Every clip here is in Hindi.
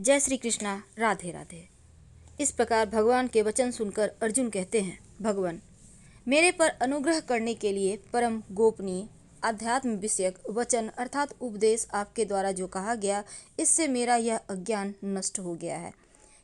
जय श्री कृष्णा। राधे राधे। इस प्रकार भगवान के वचन सुनकर अर्जुन कहते हैं, भगवान मेरे पर अनुग्रह करने के लिए परम गोपनीय आध्यात्म विषयक वचन अर्थात उपदेश आपके द्वारा जो कहा गया, इससे मेरा यह अज्ञान नष्ट हो गया है।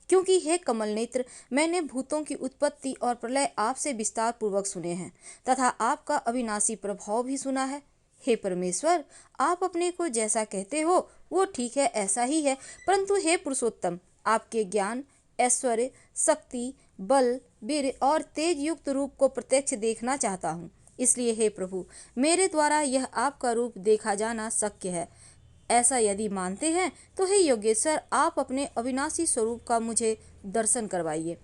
क्योंकि हे कमल नेत्र, मैंने भूतों की उत्पत्ति और प्रलय आपसे विस्तार पूर्वक सुने हैं तथा आपका अविनाशी प्रभाव भी सुना है। हे परमेश्वर, आप अपने को जैसा कहते हो वो ठीक है, ऐसा ही है, परंतु हे पुरुषोत्तम, आपके ज्ञान, ऐश्वर्य, शक्ति, बल, वीर और तेज युक्त रूप को प्रत्यक्ष देखना चाहता हूँ। इसलिए हे प्रभु, मेरे द्वारा यह आपका रूप देखा जाना शक्य है। ऐसा यदि मानते हैं तो हे योगेश्वर, आप अपने अविनाशी स्वरूप का मुझे दर्शन करवाइए।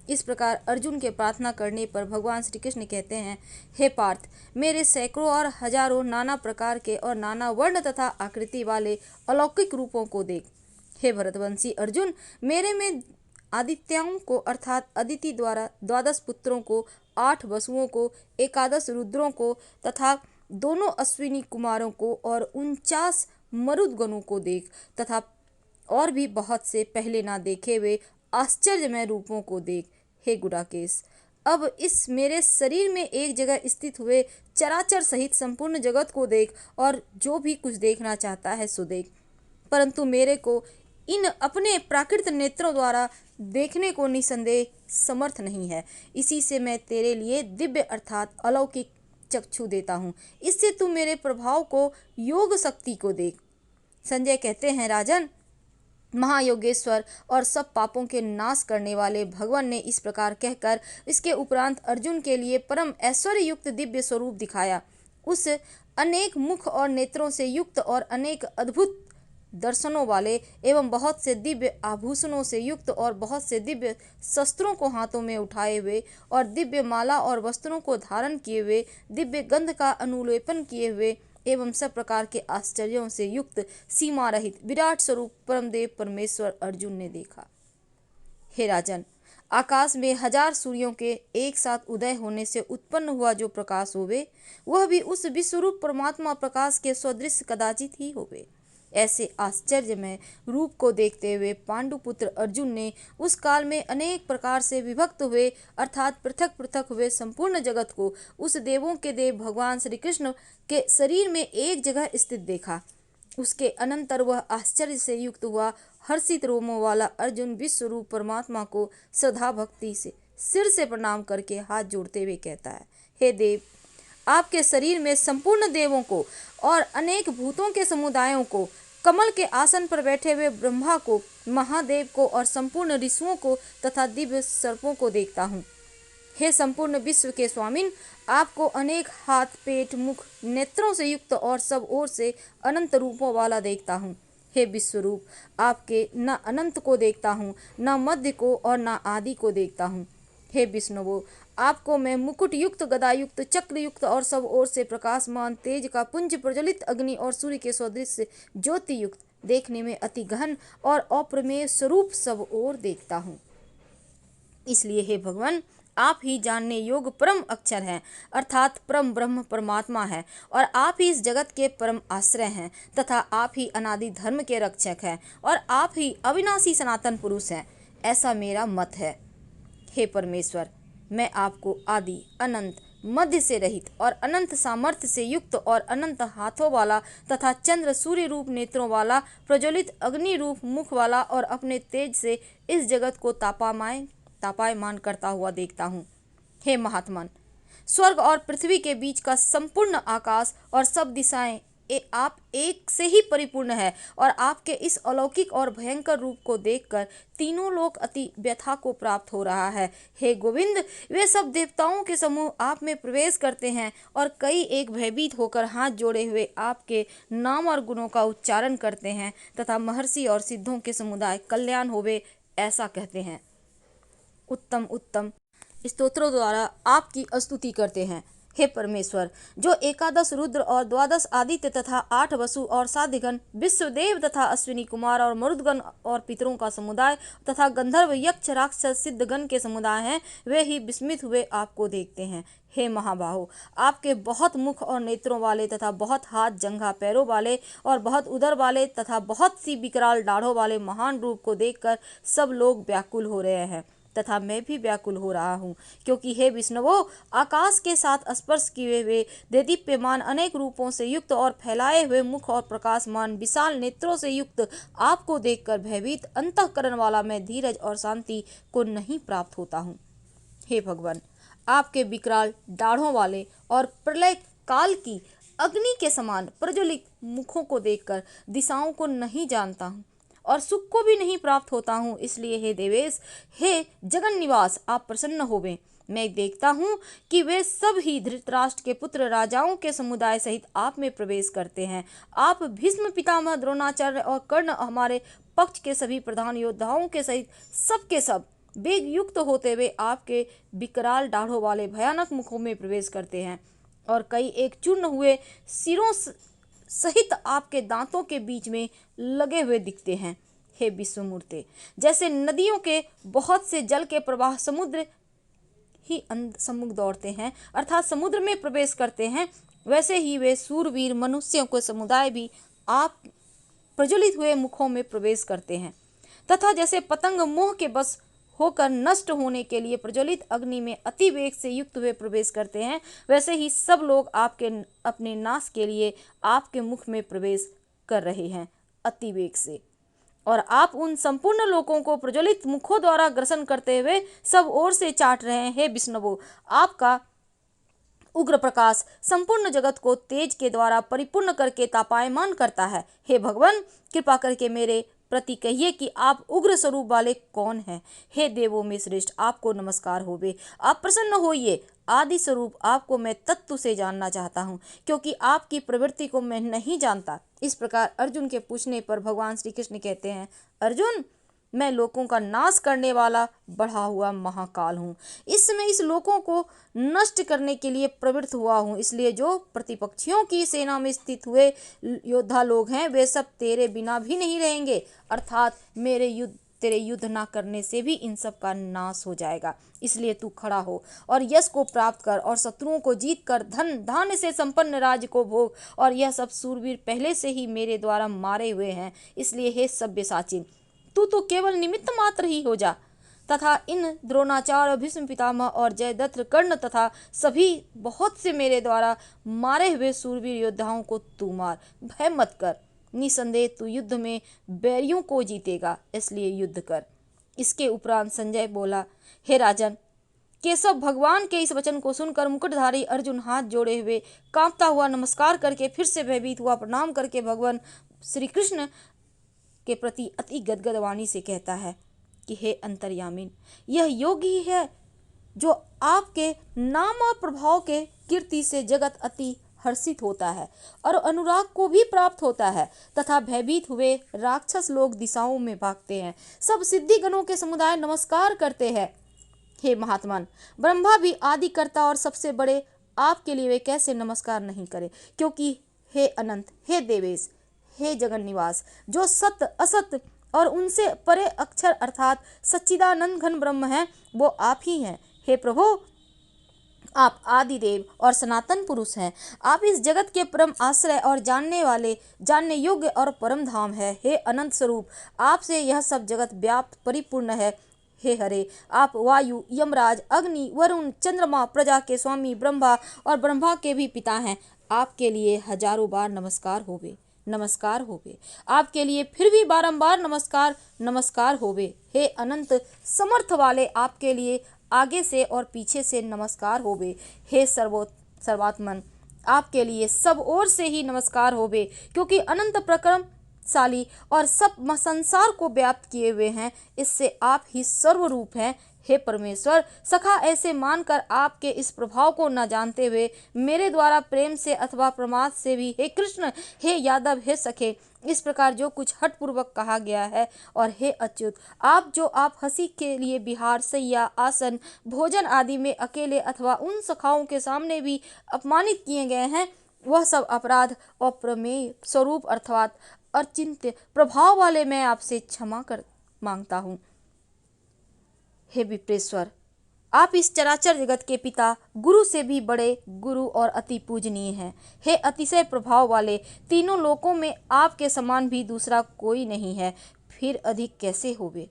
इस प्रकार अर्जुन के प्रार्थना करने पर भगवान श्री कृष्ण कहते हैं, हे पार्थ, मेरे सैकड़ों और हजारों नाना प्रकार के और नाना वर्ण तथा आकृति वाले अलौकिक रूपों को देख। हे भरतवंशी अर्जुन, मेरे में आदित्यों को अर्थात अदिति द्वारा 12 पुत्रों को, 8 वसुओं को, 11 रुद्रों को तथा दोनों अश्विनी कुमारों को और 49 मरुदगणों को देख तथा और भी बहुत से पहले ना देखे हुए आश्चर्यमय रूपों को देख। हे गुडाकेश, अब इस मेरे शरीर में एक जगह स्थित हुए चराचर सहित संपूर्ण जगत को देख और जो भी कुछ देखना चाहता है सो देख, परंतु मेरे को इन अपने प्राकृत नेत्रों द्वारा देखने को निसंदेह समर्थ नहीं है। इसी से मैं तेरे लिए दिव्य अर्थात अलौकिक चक्षु देता हूँ, इससे तू मेरे प्रभाव को, योग शक्ति को देख। संजय कहते हैं, राजन, महायोगेश्वर और सब पापों के नाश करने वाले भगवान ने इस प्रकार कहकर इसके उपरांत अर्जुन के लिए परम ऐश्वर्य युक्त दिव्य स्वरूप दिखाया। उस अनेक मुख और नेत्रों से युक्त और अनेक अद्भुत दर्शनों वाले एवं बहुत से दिव्य आभूषणों से युक्त और बहुत से दिव्य शस्त्रों को हाथों में उठाए हुए और दिव्य माला और वस्त्रों को धारण किए हुए, दिव्य गंध का अनुलेपन किए हुए एवं सब प्रकार के आश्चर्यों से युक्त सीमा रहित विराट स्वरूप परमदेव परमेश्वर अर्जुन ने देखा। हे राजन, आकाश में 1000 सूर्यों के एक साथ उदय होने से उत्पन्न हुआ जो प्रकाश होवे, वह भी उस विश्वरूप परमात्मा प्रकाश के सदृश कदाचित ही होवे। ऐसे आश्चर्यमय रूप को देखते हुए पांडुपुत्र अर्जुन ने उस काल में अनेक प्रकार से विभक्त हुए अर्थात पृथक पृथक हुए संपूर्ण जगत को उस देवों के देव भगवान श्री कृष्ण के शरीर में एक जगह स्थित देखा। उसके अनंतर वह आश्चर्य से युक्त हुआ हर्षित रोमों वाला अर्जुन विश्वरूप परमात्मा को श्रद्धा भक्ति से सिर से प्रणाम करके हाथ जोड़ते हुए कहता है, हे देव, आपके शरीर में संपूर्ण देवों को और अनेक भूतों के समुदायों को, कमल के आसन पर बैठे हुए ब्रह्मा को, महादेव को और संपूर्ण ऋषियों को तथा दिव्य सर्पों को देखता हूँ। हे संपूर्ण विश्व के स्वामिन, आपको अनेक हाथ, पेट, मुख, नेत्रों से युक्त और सब ओर से अनंत रूपों वाला देखता हूँ। हे विश्वरूप, आपके न अनंत को देखता हूँ, न मध्य को और न आदि को देखता हूँ। हे विष्णुवो, आपको मैं मुकुट युक्त, गदा युक्त, चक्र युक्त और सब ओर से प्रकाशमान तेज का पुंज प्रज्वलित अग्नि और सूर्य के सदृश ज्योति युक्त, देखने में अति गहन और अप्रमेय स्वरूप सब ओर देखता हूँ। इसलिए हे भगवान, आप ही जानने योग्य परम अक्षर हैं अर्थात परम ब्रह्म परमात्मा है और आप ही इस जगत के परम आश्रय हैं तथा आप ही अनादि धर्म के रक्षक हैं और आप ही अविनाशी सनातन पुरुष हैं, ऐसा मेरा मत है। हे परमेश्वर, मैं आपको आदि, अनंत, मध्य से रहित और अनंत सामर्थ्य से युक्त और अनंत हाथों वाला तथा चंद्र सूर्य रूप नेत्रों वाला, प्रज्वलित अग्नि रूप मुख वाला और अपने तेज से इस जगत को तापायमान करता हुआ देखता हूँ। हे महात्मन, स्वर्ग और पृथ्वी के बीच का संपूर्ण आकाश और सब दिशाएं आप एक से ही परिपूर्ण है और आपके इस अलौकिक और भयंकर रूप को देखकर तीनों लोक अति व्यथा को प्राप्त हो रहा है। हे गोविंद, वे सब देवताओं के समूह आप में प्रवेश करते हैं और कई एक भयभीत होकर हाथ जोड़े हुए आपके नाम और गुणों का उच्चारण करते हैं तथा महर्षि और सिद्धों के समुदाय कल्याण होवे ऐसा कहते हैं। उत्तम उत्तम स्तोत्रों द्वारा आपकी स्तुति करते हैं। हे परमेश्वर, जो एकादश रुद्र और द्वादश आदित्य तथा 8 वसु और साधिगण, विश्वदेव तथा अश्विनी कुमार और मरुदगण और पितरों का समुदाय तथा गंधर्व यक्ष राक्षस सिद्धगण के समुदाय हैं, वे ही विस्मित हुए आपको देखते हैं। हे महाबाहो, आपके बहुत मुख और नेत्रों वाले तथा बहुत हाथ जंघा पैरों वाले और बहुत उदर वाले तथा बहुत सी विकराल दाढ़ों वाले महान रूप को देखकर सब लोग व्याकुल हो रहे हैं तथा मैं भी व्याकुल हो रहा हूँ, क्योंकि हे विष्णुवो, आकाश के साथ स्पर्श किए हुए देदीप्यमान अनेक रूपों से युक्त और फैलाए हुए मुख और प्रकाशमान विशाल नेत्रों से युक्त आपको देखकर भयभीत अंतःकरण वाला मैं धीरज और शांति को नहीं प्राप्त होता हूँ। हे भगवान, आपके विकराल दाढ़ों वाले और प्रलय काल की अग्नि के समान प्रज्वलित मुखों को देखकर दिशाओं को नहीं जानता हूँ और सुख को भी नहीं प्राप्त होता हूँ। इसलिए हे देवेश, हे जगन निवास, आप प्रसन्न होवें। मैं देखता हूँ कि वे सब ही धृतराष्ट्र के पुत्र राजाओं के समुदाय सहित आप में प्रवेश करते हैं। आप भीष्म, पितामह, द्रोणाचार्य और कर्ण हमारे पक्ष के सभी प्रधान योद्धाओं के सहित सबके सब वेग युक्त होते हुए आपके विकराल दाढ़ों वाले भयानक मुखों में प्रवेश करते हैं और कई एक चूर्ण हुए सिरों सहित आपके दांतों के बीच में लगे हुए दिखते हैं। हे विश्वमूर्ते, जैसे नदियों के बहुत से जल के प्रवाह समुद्र ही सम्मुख दौड़ते हैं अर्थात समुद्र में प्रवेश करते हैं, वैसे ही वे सूरवीर मनुष्यों के समुदाय भी आप प्रज्वलित हुए मुखों में प्रवेश करते हैं तथा जैसे पतंग मोह के बस होकर नष्ट होने के लिए प्रज्वलित अग्नि में अति वेग से युक्त हुए प्रवेश करते हैं, वैसे ही सब लोग आपके अपने नाश के लिए आपके मुख में प्रवेश कर रहे हैं अति वेग से, और आप उन संपूर्ण लोगों को प्रज्वलित मुखों द्वारा ग्रसन करते हुए सब ओर से चाट रहे हैं। हे विष्णुवो, आपका उग्र प्रकाश संपूर्ण जगत को तेज के द्वारा परिपूर्ण करके तापायमान करता है। हे भगवान, कृपा करके मेरे प्रति कहिए कि आप उग्र स्वरूप वाले कौन हैं। हे देवों में श्रेष्ठ, आपको नमस्कार होवे। आप प्रसन्न होइए। आदि स्वरूप आपको मैं तत्व से जानना चाहता हूँ, क्योंकि आपकी प्रवृत्ति को मैं नहीं जानता। इस प्रकार अर्जुन के पूछने पर भगवान श्री कृष्ण कहते हैं, अर्जुन, मैं लोकों का नाश करने वाला बढ़ा हुआ महाकाल हूँ। इस समय इस लोकों को नष्ट करने के लिए प्रवृत्त हुआ हूँ। इसलिए जो प्रतिपक्षियों की सेना में स्थित हुए योद्धा लोग हैं, वे सब तेरे बिना भी नहीं रहेंगे, अर्थात तेरे युद्ध ना करने से भी इन सब का नाश हो जाएगा। इसलिए तू खड़ा हो और यश को प्राप्त कर और शत्रुओं को जीत कर धन धान्य से संपन्न राज्य को भोग। और यह सब सूरवीर पहले से ही मेरे द्वारा मारे हुए हैं। इसलिए हे सव्यसाची, तू तो केवल निमित्त मात्र ही हो जा तथा इन द्रोणाचार्य, भीष्म पितामह और जयद्रथ, कर्ण तथा सभी बहुत से मेरे द्वारा मारे हुए सूरवीर योद्धाओं को तू मार। भय मत कर, निसंदेह तू युद्ध में बैरियों को जीतेगा, इसलिए युद्ध कर। इसके उपरांत संजय बोला, हे राजन, केशव भगवान के इस वचन को सुनकर मुकुटधारी अर्जुन हाथ जोड़े हुए कांपता हुआ नमस्कार करके फिर से भयभीत हुआ प्रणाम करके भगवान श्री कृष्ण के प्रति अति गदगद वाणी से कहता है कि हे अंतर्यामीन, यह योग ही है जो आपके नाम और प्रभाव के कीर्ति से जगत अति हर्षित होता है और अनुराग को भी प्राप्त होता है तथा भयभीत हुए राक्षस लोग दिशाओं में भागते हैं। सब सिद्धि गणों के समुदाय नमस्कार करते हैं। हे महात्मन, ब्रह्मा भी आदि कर्ता और सबसे बड़े आपके लिए वे कैसे नमस्कार नहीं करे, क्योंकि हे अनंत, हे देवेश, हे जगन निवास, जो सत्य असत्य और उनसे परे अक्षर अर्थात सच्चिदानंद घन ब्रह्म हैं, वो आप ही हैं। हे प्रभु, आप आदि देव और सनातन पुरुष हैं। आप इस जगत के परम आश्रय और जानने योग्य और परम धाम है। हे अनंत स्वरूप, आपसे यह सब जगत व्याप्त परिपूर्ण है। हे हरे, आप वायु, यमराज, अग्नि, वरुण, चंद्रमा, प्रजा के स्वामी ब्रह्मा और ब्रह्मा के भी पिता हैं। आपके लिए हजारों बार नमस्कार होवे। आपके लिए फिर भी बारंबार नमस्कार होवे। हे अनंत समर्थ वाले, आपके लिए आगे से और पीछे से नमस्कार होवे। हे सर्वात्मन, आपके लिए सब ओर से ही नमस्कार होवे, क्योंकि अनंत प्रक्रम शक्तिशाली और सब संसार को व्याप्त किए हुए हैं, इससे आप ही सर्वरूप हैं। हे परमेश्वर, सखा ऐसे मानकर आपके इस प्रभाव को न जानते हुए मेरे द्वारा प्रेम से अथवा प्रमाद से भी हे कृष्ण, हे यादव, हे सखे, इस प्रकार जो कुछ हठपूर्वक कहा गया है, और हे अच्युत, आप हंसी के लिए विहार, शैया, आसन, भोजन आदि में अकेले अथवा उन सखाओं के सामने भी अपमानित किए गए हैं, वह सब अपराध और प्रमेय स्वरूप अर्थात अचिंत्य प्रभाव वाले मैं आपसे क्षमा कर मांगता हूँ। हे विप्रेश्वर, आप इस चराचर जगत के पिता, गुरु से भी बड़े गुरु और अति पूजनीय हैं। हे अतिशय प्रभाव वाले, तीनों लोकों में आपके समान भी दूसरा कोई नहीं है, फिर अधिक कैसे होवे।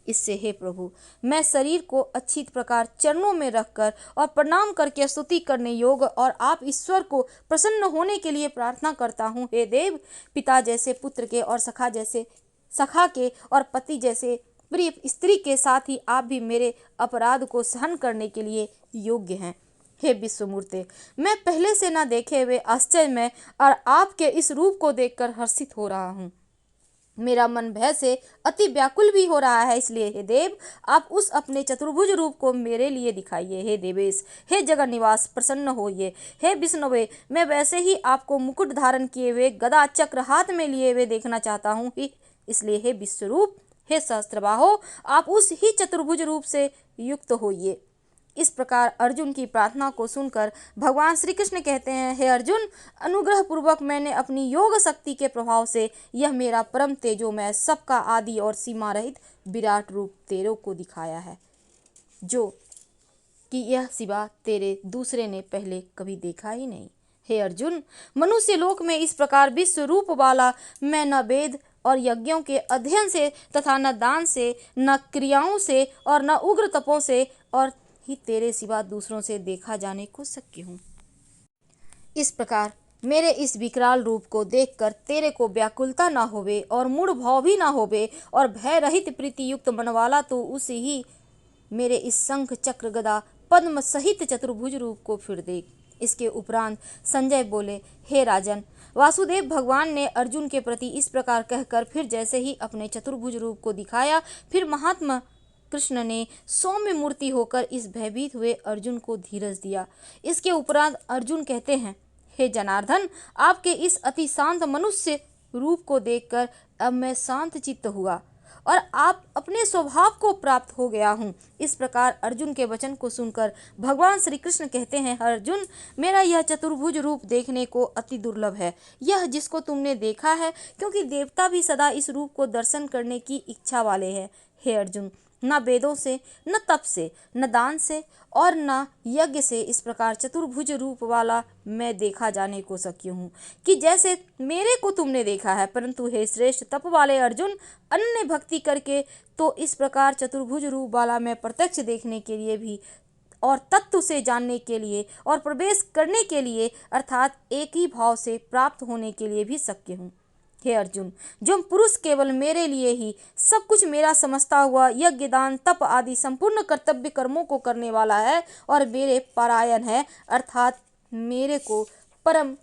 इससे हे प्रभु, मैं शरीर को अच्छी प्रकार चरणों में रखकर और प्रणाम करके स्तुति करने योग्य और आप ईश्वर को प्रसन्न होने के लिए प्रार्थना करता हूँ। हे देव, पिता जैसे पुत्र के और सखा के और पति जैसे प्रिय स्त्री के साथ ही आप भी मेरे अपराध को सहन करने के लिए योग्य हैं। हे विश्वमूर्ते, मैं पहले से न देखे हुए आश्चर्य में और आपके इस रूप को देखकर हर्षित हो रहा हूँ। मेरा मन भय से अति व्याकुल भी हो रहा है, इसलिए हे देव, आप उस अपने चतुर्भुज रूप को मेरे लिए दिखाइए। हे देवेश, हे जगन निवास, प्रसन्न होइए। हे विष्णुवे, मैं वैसे ही आपको मुकुट धारण किए हुए गदा चक्र हाथ में लिए हुए देखना चाहता हूँ। इसलिए हे विश्वरूप, हे सहस्त्रबाहो, आप उस ही चतुर्भुज रूप से युक्त होइए। इस प्रकार अर्जुन की प्रार्थना को सुनकर भगवान श्री कृष्ण कहते हैं, हे अर्जुन, अनुग्रह पूर्वक मैंने अपनी योग शक्ति के प्रभाव से यह मेरा परम तेजोमय, सबका आदि और सीमा रहित विराट रूप तेरे को दिखाया है, जो कि यह सिवा तेरे दूसरे ने पहले कभी देखा ही नहीं। हे अर्जुन, मनुष्य लोक में इस प्रकार विश्व रूप वाला मैं न वेद और यज्ञों के अध्ययन से तथा न दान से, न क्रियाओं से और न उग्र तपों से और ही तेरे सिवा दूसरों से देखा जाने को शक्य हूँ। इस प्रकार मेरे इस विकराल रूप को देखकर तेरे को व्याकुलता ना होवे और मूढ़ भाव भी ना होवे और भय रहित प्रीति युक्त मन वाला तो उसे ही मेरे इस शंख चक्र गदा पद्म सहित चतुर्भुज रूप को फिर देख। इसके उपरांत संजय बोले, हे राजन, वासुदेव भगवान ने अर्जुन के प्रति इस प्रकार कहकर फिर जैसे ही अपने चतुर्भुज रूप को दिखाया, फिर महात्मा कृष्ण ने सौम्य मूर्ति होकर इस भयभीत हुए अर्जुन को धीरज दिया। इसके उपरांत अर्जुन कहते हैं, हे जनार्दन, आपके इस अति शांत मनुष्य रूप को देखकर अब मैं शांत चित्त हुआ और आप अपने स्वभाव को प्राप्त हो गया हूँ। इस प्रकार अर्जुन के वचन को सुनकर भगवान श्री कृष्ण कहते हैं, अर्जुन, मेरा यह चतुर्भुज रूप देखने को अति दुर्लभ है, यह जिसको तुमने देखा है, क्योंकि देवता भी सदा इस रूप को दर्शन करने की इच्छा वाले हैं। हे अर्जुन, न वेदों से, न तप से, न दान से और न यज्ञ से इस प्रकार चतुर्भुज रूप वाला मैं देखा जाने को शक्य हूँ कि जैसे मेरे को तुमने देखा है। परंतु हे श्रेष्ठ तप वाले अर्जुन, अनन्य भक्ति करके तो इस प्रकार चतुर्भुज रूप वाला मैं प्रत्यक्ष देखने के लिए भी और तत्व से जानने के लिए और प्रवेश करने के लिए अर्थात एक ही भाव से प्राप्त होने के लिए भी शक्य हूँ। हे अर्जुन, जो पुरुष केवल मेरे लिए ही सब कुछ मेरा समझता हुआ यज्ञ, दान, तप आदि संपूर्ण कर्तव्य कर्मों को करने वाला है और मेरे परायण है, अर्थात मेरे को परम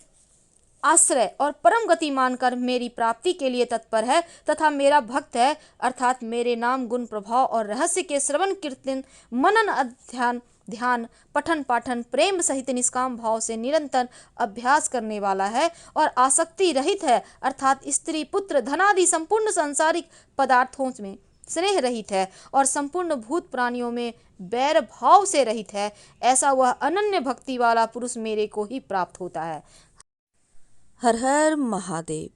आश्रय और परम गति मानकर मेरी प्राप्ति के लिए तत्पर है तथा मेरा भक्त है, अर्थात मेरे नाम, गुण, प्रभाव और रहस्य के श्रवण, कीर्तन, मनन, अध्ययन, ध्यान, पठन पाठन प्रेम सहित निष्काम भाव से निरंतर अभ्यास करने वाला है और आसक्ति रहित है, अर्थात स्त्री, पुत्र, धनादि संपूर्ण सांसारिक पदार्थों में स्नेह रहित है और संपूर्ण भूत प्राणियों में बैर भाव से रहित है। ऐसा वह अनन्य भक्ति वाला पुरुष मेरे को ही प्राप्त होता है। हर हर महादेव।